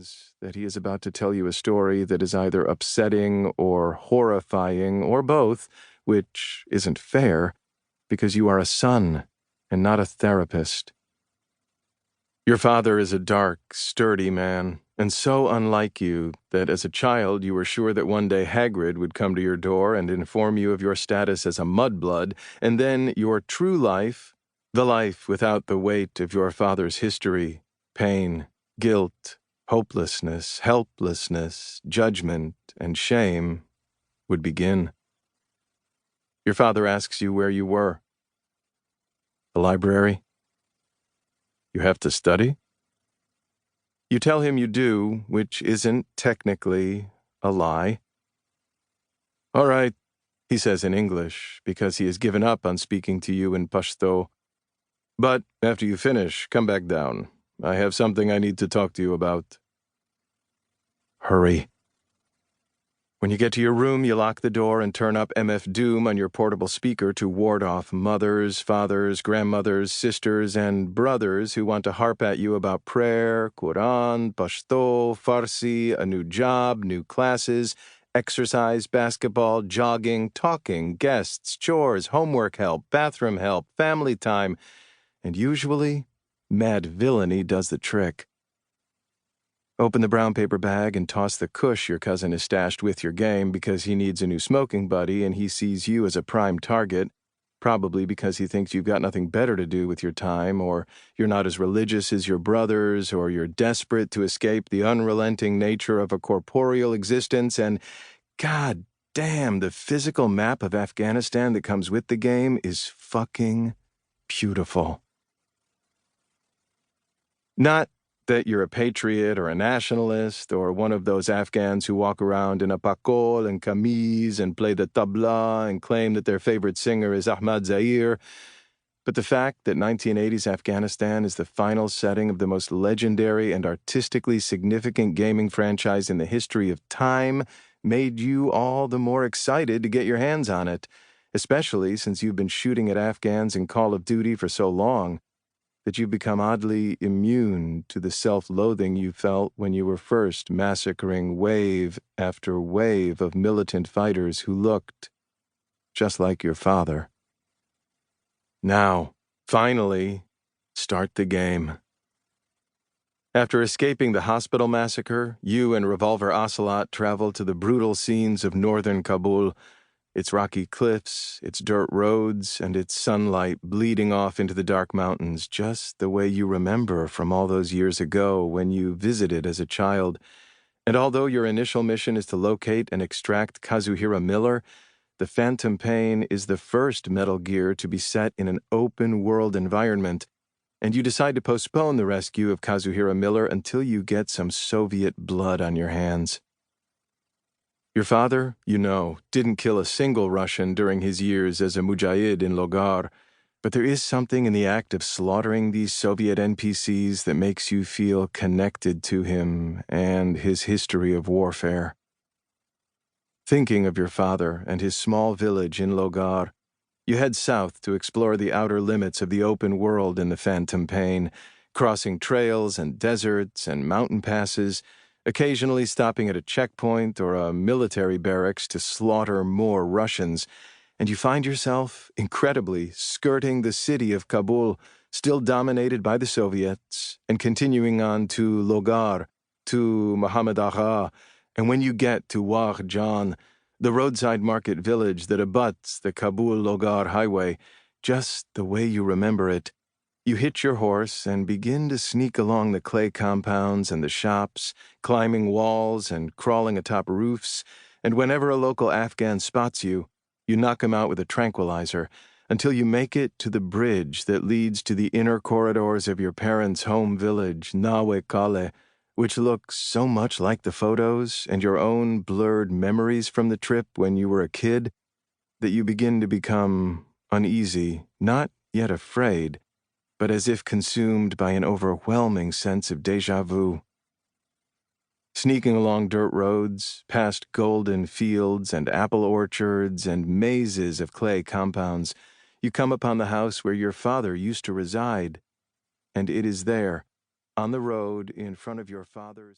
means that he is about to tell you a story that is either upsetting or horrifying or both, which isn't fair, because you are a son and not a therapist. Your father is a dark, sturdy man, and so unlike you that as a child you were sure that one day Hagrid would come to your door and inform you of your status as a mudblood, and then your true life, the life without the weight of your father's history, pain, guilt, hopelessness, helplessness, judgment, and shame, would begin. Your father asks you where you were. The library? You have to study? You tell him you do, which isn't technically a lie. All right, he says in English, because he has given up on speaking to you in Pashto. But after you finish, come back down. I have something I need to talk to you about. Hurry. When you get to your room, you lock the door and turn up MF Doom on your portable speaker to ward off mothers, fathers, grandmothers, sisters, and brothers who want to harp at you about prayer, Quran, Pashto, Farsi, a new job, new classes, exercise, basketball, jogging, talking, guests, chores, homework help, bathroom help, family time, and usually, mad villainy does the trick. Open the brown paper bag and toss the cush your cousin has stashed with your game because he needs a new smoking buddy and he sees you as a prime target, probably because he thinks you've got nothing better to do with your time, or you're not as religious as your brothers, or you're desperate to escape the unrelenting nature of a corporeal existence, and God damn, the physical map of Afghanistan that comes with the game is fucking beautiful. Not that you're a patriot or a nationalist or one of those Afghans who walk around in a pakol and kameez and play the tabla and claim that their favorite singer is Ahmad Zahir, but the fact that 1980s Afghanistan is the final setting of the most legendary and artistically significant gaming franchise in the history of time made you all the more excited to get your hands on it, especially since you've been shooting at Afghans in Call of Duty for so long that you've become oddly immune to the self-loathing you felt when you were first massacring wave after wave of militant fighters who looked just like your father. Now, finally, start the game. After escaping the hospital massacre, you and Revolver Ocelot travel to the brutal scenes of northern Kabul, its rocky cliffs, its dirt roads, and its sunlight bleeding off into the dark mountains, just the way you remember from all those years ago when you visited as a child. And although your initial mission is to locate and extract Kazuhira Miller, the Phantom Pain is the first Metal Gear to be set in an open-world environment, and you decide to postpone the rescue of Kazuhira Miller until you get some Soviet blood on your hands. Your father, you know, didn't kill a single Russian during his years as a mujahid in Logar, but there is something in the act of slaughtering these Soviet NPCs that makes you feel connected to him and his history of warfare. Thinking of your father and his small village in Logar, you head south to explore the outer limits of the open world in the Phantom Pain, crossing trails and deserts and mountain passes, occasionally stopping at a checkpoint or a military barracks to slaughter more Russians, and you find yourself, incredibly, skirting the city of Kabul, still dominated by the Soviets, and continuing on to Logar, to Mohammed Agha, and when you get to Wagh Jan, the roadside market village that abuts the Kabul-Logar highway, just the way you remember it, you hitch your horse and begin to sneak along the clay compounds and the shops, climbing walls and crawling atop roofs, and whenever a local Afghan spots you, you knock him out with a tranquilizer until you make it to the bridge that leads to the inner corridors of your parents' home village, Nawe Kale, which looks so much like the photos and your own blurred memories from the trip when you were a kid that you begin to become uneasy, not yet afraid, but as if consumed by an overwhelming sense of déjà vu. Sneaking along dirt roads, past golden fields and apple orchards and mazes of clay compounds, you come upon the house where your father used to reside, and it is there, on the road in front of your father's...